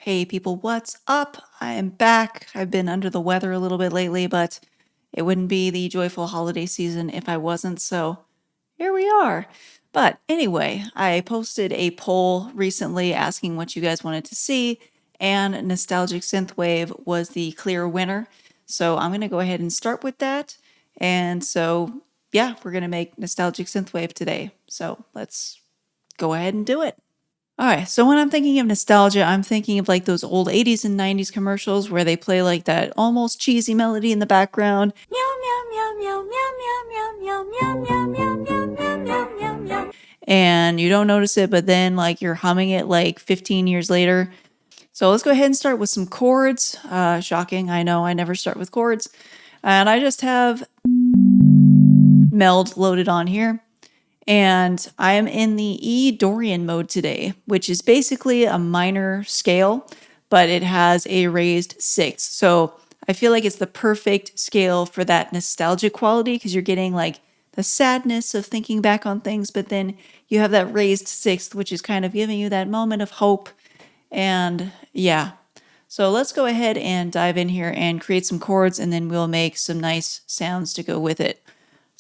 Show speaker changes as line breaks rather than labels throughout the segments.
Hey people, what's up? I am back. I've been under the weather a little bit lately, but it wouldn't be the joyful holiday season if I wasn't, so here we are. But anyway, I posted a poll recently asking what you guys wanted to see, and Nostalgic Synthwave was the clear winner. So I'm going to go ahead and start with that. And so, yeah, we're going to make Nostalgic Synthwave today. So let's go ahead and do it. All right, so when I'm thinking of nostalgia, I'm thinking of like those old 80s and 90s commercials where they play like that almost cheesy melody in the background. And you don't notice it, but then like you're humming it like 15 years later. So let's go ahead and start with some chords. Shocking, I know I never start with chords. And I just have Meld loaded on here. And I am in the E Dorian mode today, which is basically a minor scale, but it has a raised sixth. So I feel like it's the perfect scale for that nostalgic quality because you're getting like the sadness of thinking back on things, but then you have that raised sixth, which is kind of giving you that moment of hope. And yeah, so let's go ahead and dive in here and create some chords, and then we'll make some nice sounds to go with it.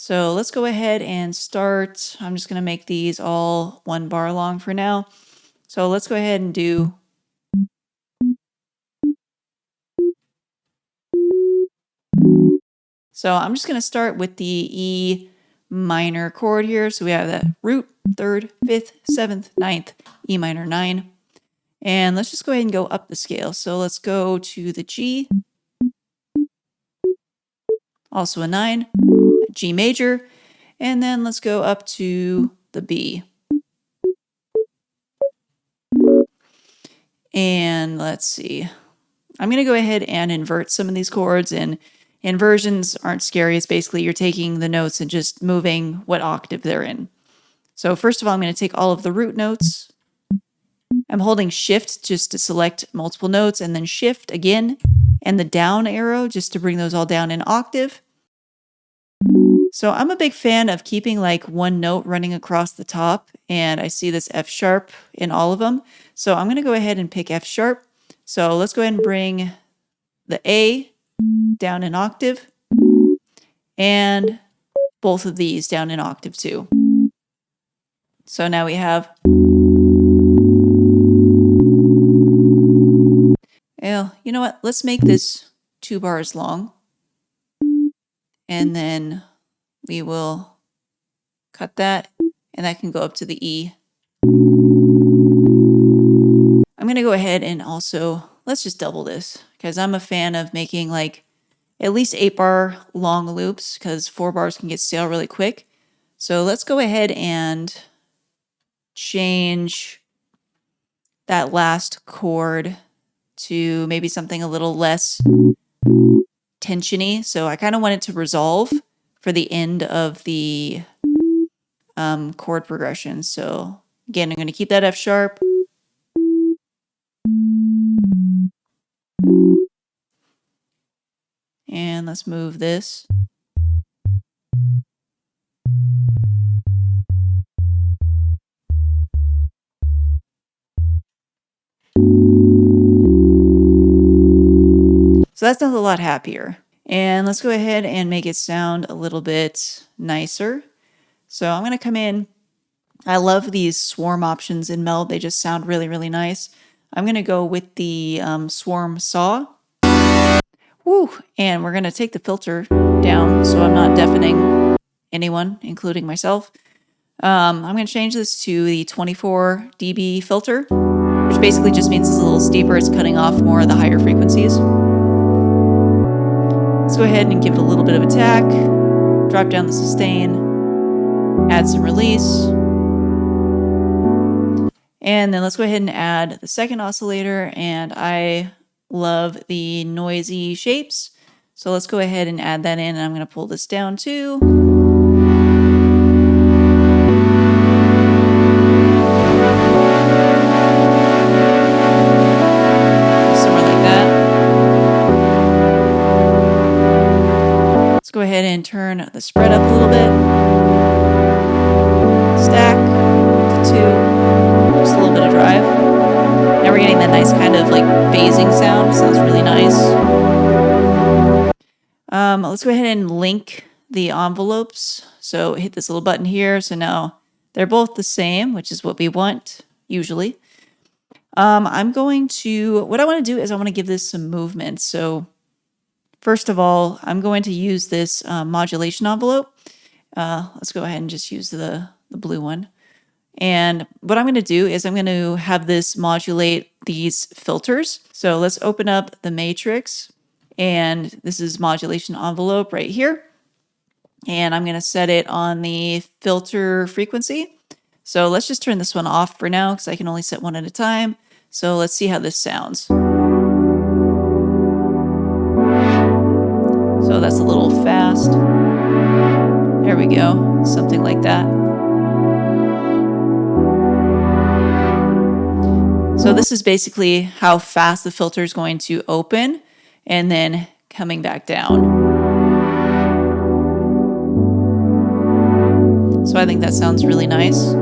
So let's go ahead and start. I'm just going to make these all 1 bar long for now. So let's go ahead and do. So I'm just going to start with the E minor chord here. So we have that root, 3rd, 5th, 7th, 9th, E minor 9. And let's just go ahead and go up the scale. So let's go to the G, also a 9, G major, and then let's go up to the B. And let's see. I'm going to go ahead and invert some of these chords, and inversions aren't scary. It's basically you're taking the notes and just moving what octave they're in. So first of all, I'm going to take all of the root notes. I'm holding shift just to select multiple notes, and then shift again, and the down arrow just to bring those all down in octave. So I'm a big fan of keeping like one note running across the top, and I see this F sharp in all of them. So I'm going to go ahead and pick F sharp. So let's go ahead and bring the A down in octave, and both of these down in octave too. So now we have. Well, you know what? Let's make this 2 bars long, and then we will cut that, and that can go up to the E. I'm going to go ahead and also, let's just double this, because I'm a fan of making like at least 8 bar long loops, because 4 bars can get stale really quick. So let's go ahead and change that last chord to maybe something a little less tensiony. So I kind of want it to resolve for the end of the chord progression. So again, I'm going to keep that F sharp. And let's move this. So that sounds a lot happier. And let's go ahead and make it sound a little bit nicer. So I'm going to come in. I love these swarm options in Meld. They just sound really, really nice. I'm going to go with the swarm saw. Woo! And we're going to take the filter down so I'm not deafening anyone, including myself. I'm going to change this to the 24 dB filter, which basically just means it's a little steeper. It's cutting off more of the higher frequencies. Let's go ahead and give it a little bit of attack, drop down the sustain, add some release, and then let's go ahead and add the second oscillator, and I love the noisy shapes, so let's go ahead and add that in, and I'm going to pull this down too. Go ahead and turn the spread up a little bit. Stack to 2. Just a little bit of drive. Now we're getting that nice kind of like phasing sound. Sounds really nice. Let's go ahead and link the envelopes. So hit this little button here. So now they're both the same, which is what we want usually. What I want to do is I want to give this some movement. So first of all, I'm going to use this modulation envelope. Let's go ahead and just use the blue one. And what I'm going to do is I'm going to have this modulate these filters. So let's open up the matrix. And this is modulation envelope right here. And I'm going to set it on the filter frequency. So let's just turn this one off for now because I can only set one at a time. So let's see how this sounds. So that's a little fast. There we go. Something like that. So this is basically how fast the filter is going to open and then coming back down. So I think that sounds really nice.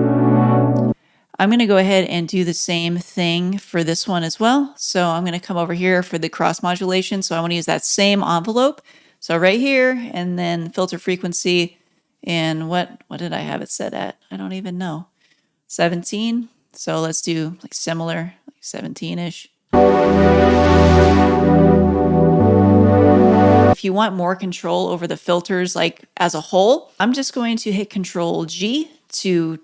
I'm going to go ahead and do the same thing for this one as well. So I'm going to come over here for the cross modulation. So I want to use that same envelope. So right here, and then filter frequency, and what did I have it set at? I don't even know. 17. So let's do like similar, like 17-ish. If you want more control over the filters like as a whole, I'm just going to hit Control G to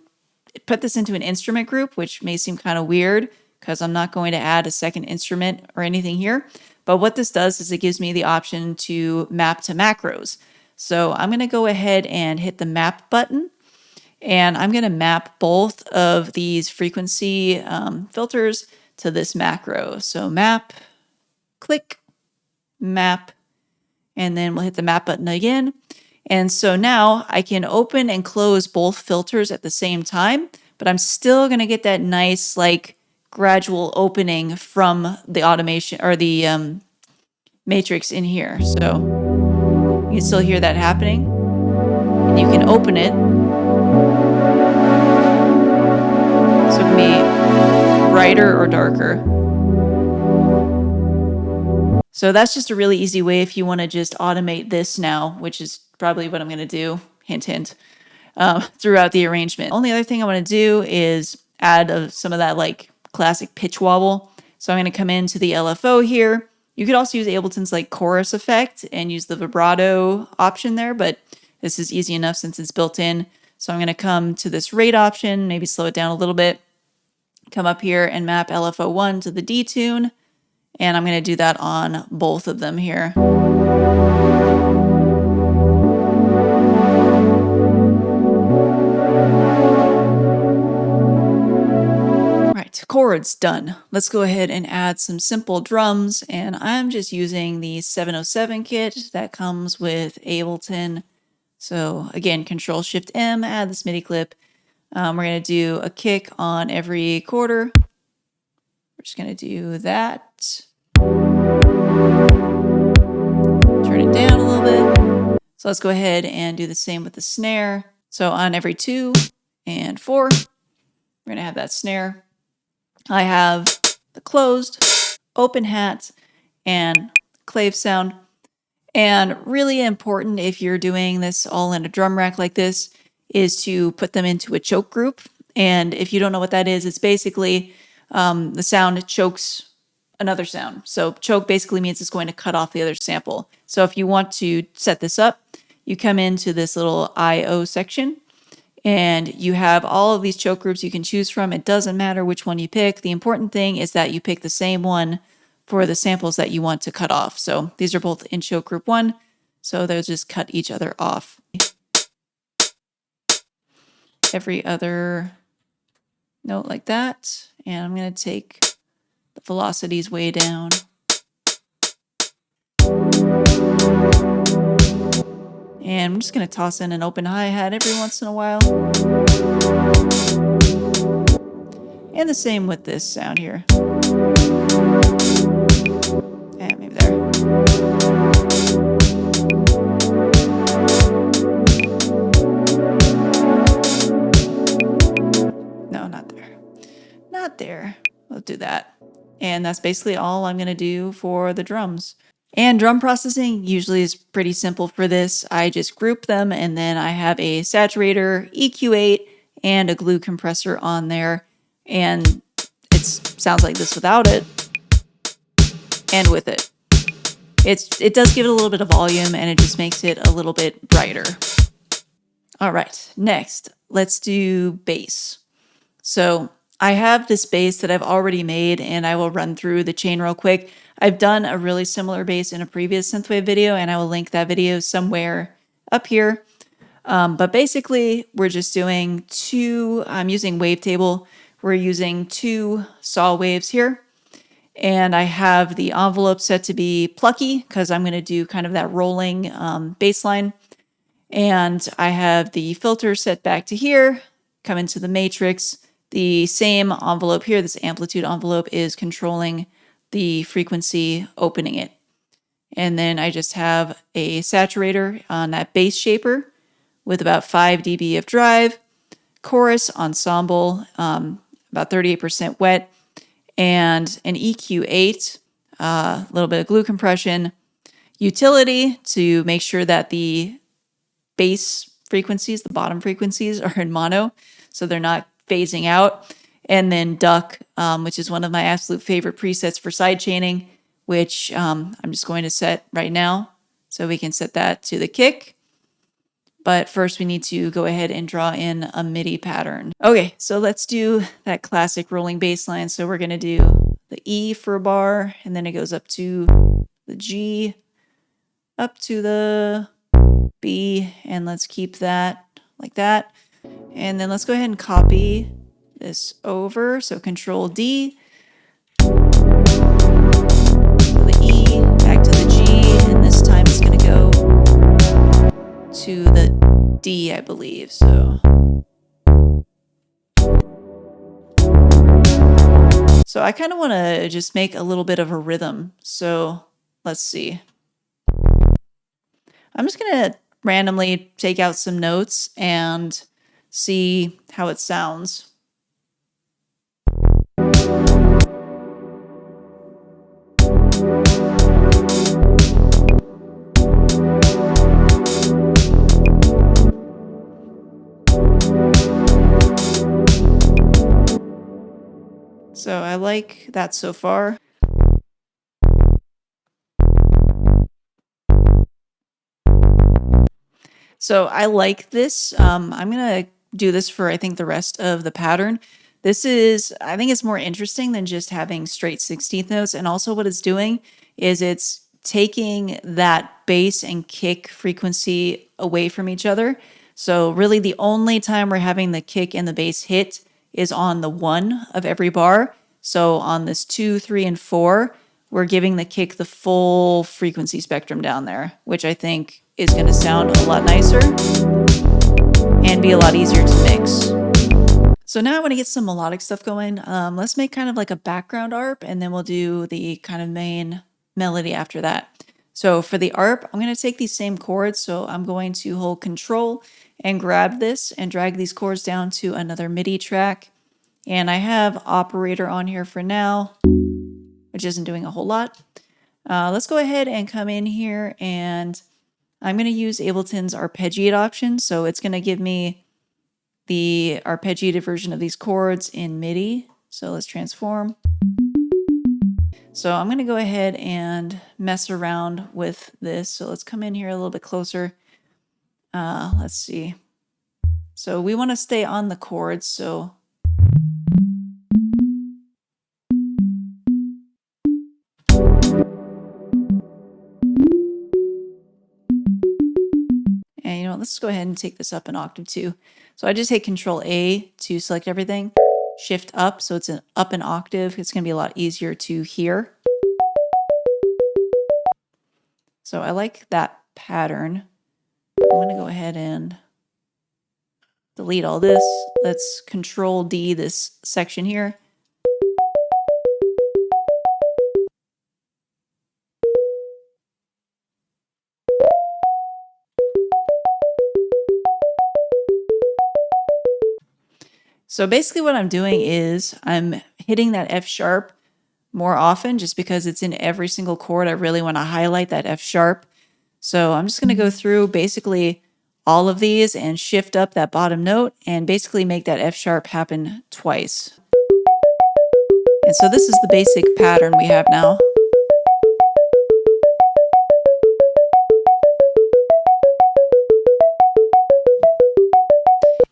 put this into an instrument group, which may seem kind of weird because I'm not going to add a second instrument or anything here. But what this does is it gives me the option to map to macros. So I'm going to go ahead and hit the map button. And I'm going to map both of these frequency filters to this macro. So map, click, map, and then we'll hit the map button again. And so now I can open and close both filters at the same time, but I'm still going to get that nice like gradual opening from the automation or the matrix in here. So you can still hear that happening. And you can open it. So it can be brighter or darker. So that's just a really easy way if you want to just automate this now, which is probably what I'm going to do, hint, hint, throughout the arrangement. Only other thing I want to do is add some of that like classic pitch wobble. So I'm going to come into the LFO here. You could also use Ableton's like chorus effect and use the vibrato option there, but this is easy enough since it's built in. So I'm going to come to this rate option, maybe slow it down a little bit, come up here and map LFO1 to the D tune. And I'm going to do that on both of them here. Right, chords done. Let's go ahead and add some simple drums. And I'm just using the 707 kit that comes with Ableton. So again, Control-Shift-M, add this MIDI clip. We're going to do a kick on every quarter. We're just going to do that. Turn it down a little bit. So let's go ahead and do the same with the snare. So on every 2 and 4, we're going to have that snare. I have the closed, open hat, and clave sound. And really important if you're doing this all in a drum rack like this is to put them into a choke group. And if you don't know what that is, it's basically the sound chokes another sound. So choke basically means it's going to cut off the other sample. So if you want to set this up, you come into this little I/O section and you have all of these choke groups you can choose from. It doesn't matter which one you pick. The important thing is that you pick the same one for the samples that you want to cut off. So these are both in choke group 1. So they'll just cut each other off. Every other note like that. And I'm going to take the velocities way down. And I'm just going to toss in an open hi-hat every once in a while. And the same with this sound here. Yeah, maybe there. No, not there. Not there. We'll do that. And that's basically all I'm going to do for the drums. And drum processing usually is pretty simple for this. I just group them, and then I have a saturator, EQ8, and a glue compressor on there. And it sounds like this without it and with it. It does give it a little bit of volume, and it just makes it a little bit brighter. All right, next, let's do bass. So I have this bass that I've already made, and I will run through the chain real quick. I've done a really similar bass in a previous Synthwave video, and I will link that video somewhere up here. But basically, we're just doing I'm using Wavetable. We're using 2 saw waves here. And I have the envelope set to be plucky because I'm going to do kind of that rolling bass line. And I have the filter set back to here, come into the matrix. The same envelope here, this amplitude envelope, is controlling the frequency, opening it. And then I just have a saturator on that bass shaper with about 5 dB of drive, chorus, ensemble, about 38% wet, and an EQ8, a little bit of glue compression, utility to make sure that the bass frequencies, the bottom frequencies, are in mono, so they're not phasing out. And then duck, which is one of my absolute favorite presets for sidechaining, which I'm just going to set right now. So we can set that to the kick. But first we need to go ahead and draw in a MIDI pattern. Okay, so let's do that classic rolling bass line. So we're going to do the E for a bar, and then it goes up to the G, up to the B, and let's keep that like that. And then let's go ahead and copy this over. So Control D, to the E, back to the G, and this time it's going to go to the D, I believe. So I kind of want to just make a little bit of a rhythm. So let's see. I'm just going to randomly take out some notes and see how it sounds. So I like that so far. So I like this. I'm going to do this for, I think, the rest of the pattern. This is, I think it's more interesting than just having straight 16th notes. And also what it's doing is it's taking that bass and kick frequency away from each other. So really the only time we're having the kick and the bass hit is on the 1 of every bar. So on this 2, 3, and 4, we're giving the kick the full frequency spectrum down there, which I think is going to sound a lot nicer and be a lot easier to mix. So now I want to get some melodic stuff going. Let's make kind of like a background ARP, and then we'll do the kind of main melody after that. So for the ARP, I'm going to take these same chords. So I'm going to hold Control and grab this and drag these chords down to another MIDI track. And I have operator on here for now, which isn't doing a whole lot. Let's go ahead and come in here, and I'm going to use Ableton's arpeggiate option. So it's going to give me the arpeggiated version of these chords in MIDI. So let's transform. So I'm going to go ahead and mess around with this. So let's come in here a little bit closer. Let's see. So we want to stay on the chords. So and you know, let's go ahead and take this up an octave too. So I just hit Control A to select everything. Shift up, so it's up an octave. It's going to be a lot easier to hear. So I like that pattern. I'm going to go ahead and delete all this. Let's Control D this section here. So basically what I'm doing is I'm hitting that F sharp more often just because it's in every single chord. I really want to highlight that F sharp. So I'm just going to go through basically all of these and shift up that bottom note and basically make that F sharp happen twice. And so this is the basic pattern we have now.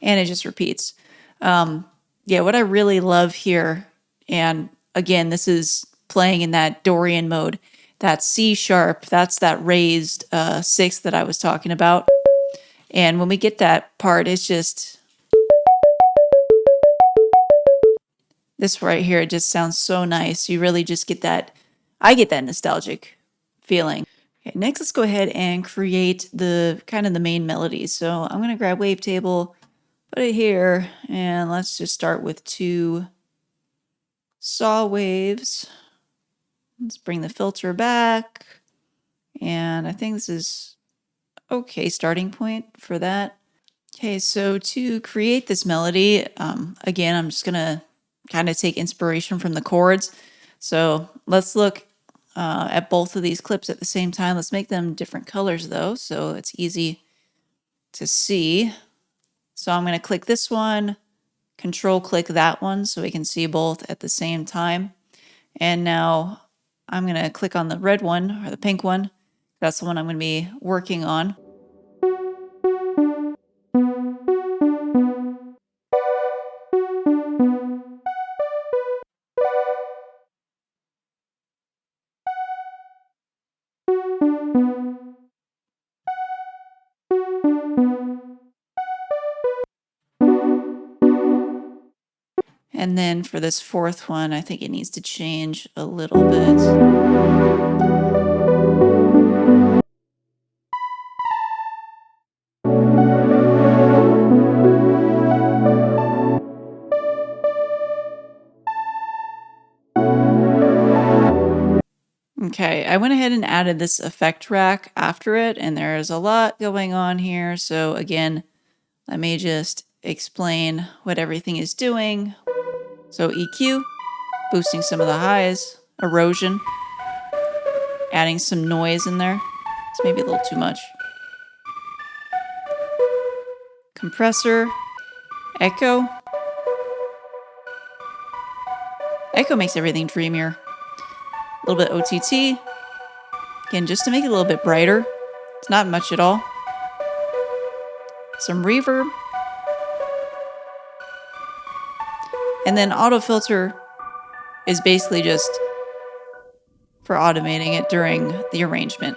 And it just repeats. Yeah, what I really love here, and again, this is playing in that Dorian mode, that C sharp, that's that raised sixth that I was talking about. And when we get that part, it's just, this right here, it just sounds so nice. You really just get that, I get that nostalgic feeling. Okay, next let's go ahead and create the kind of the main melody. So I'm going to grab Wavetable, put it here, and let's just start with 2 saw waves. Let's bring the filter back. And I think this is okay starting point for that. Okay, so to create this melody, again, I'm just gonna kind of take inspiration from the chords. So let's look at both of these clips at the same time. Let's make them different colors though, so it's easy to see. So I'm gonna click this one, control click that one so we can see both at the same time. And now I'm going to click on the red one or the pink one. That's the one I'm going to be working on. And then for this fourth one, I think it needs to change a little bit. Okay, I went ahead and added this effect rack after it, and there's a lot going on here. So again, let me just explain what everything is doing. So EQ, boosting some of the highs, erosion, adding some noise in there. It's maybe a little too much. Compressor, echo. Echo makes everything dreamier. A little bit OTT. Again, just to make it a little bit brighter. It's not much at all. Some reverb. And then auto filter is basically just for automating it during the arrangement.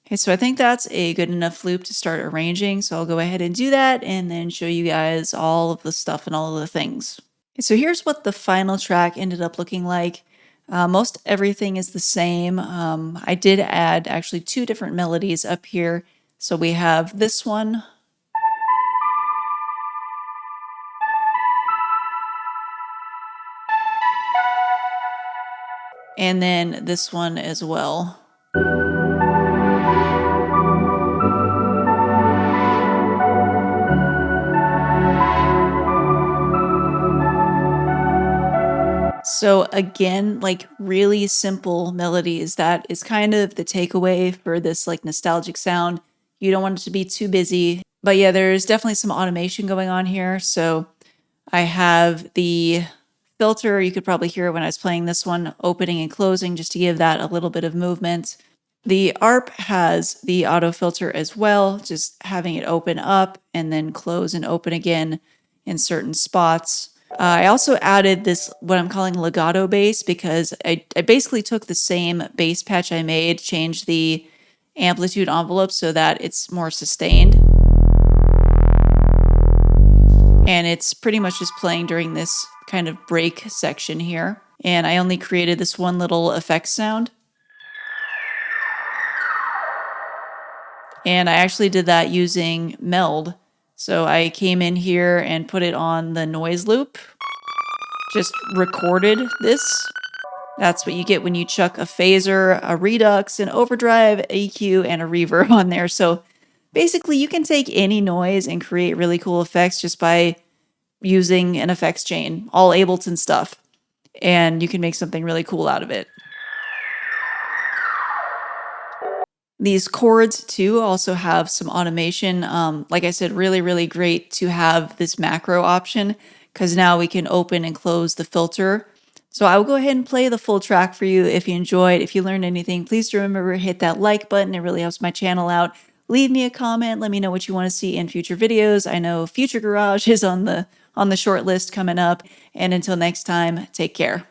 Okay, so I think that's a good enough loop to start arranging. So I'll go ahead and do that and then show you guys all of the stuff and all of the things. Okay, so here's what the final track ended up looking like. Most everything is the same. I did add actually 2 different melodies up here. So we have this one. And then this one as well. So again, like really simple melodies. That is kind of the takeaway for this like nostalgic sound. You don't want it to be too busy. But yeah, there's definitely some automation going on here. So I have the filter. You could probably hear it when I was playing this one, opening and closing, just to give that a little bit of movement. The ARP has the auto filter as well, just having it open up and then close and open again in certain spots. I also added this, what I'm calling legato bass, because I basically took the same bass patch I made, changed the amplitude envelope so that it's more sustained. And it's pretty much just playing during this kind of break section here. And I only created this one little effect sound. And I actually did that using Meld. So I came in here and put it on the noise loop. Just recorded this. That's what you get when you chuck a phaser, a redux, an overdrive, EQ, and a reverb on there. So basically you can take any noise and create really cool effects just by using an effects chain, all Ableton stuff. and you can make something really cool out of it. These chords too also have some automation. Like I said, really, really great to have this macro option because now we can open and close the filter. So I will go ahead and play the full track for you. If you enjoyed, if you learned anything, please remember to hit that like button. It really helps my channel out. Leave me a comment. Let me know what you want to see in future videos. I know Future Garage is on the short list coming up. And until next time, take care.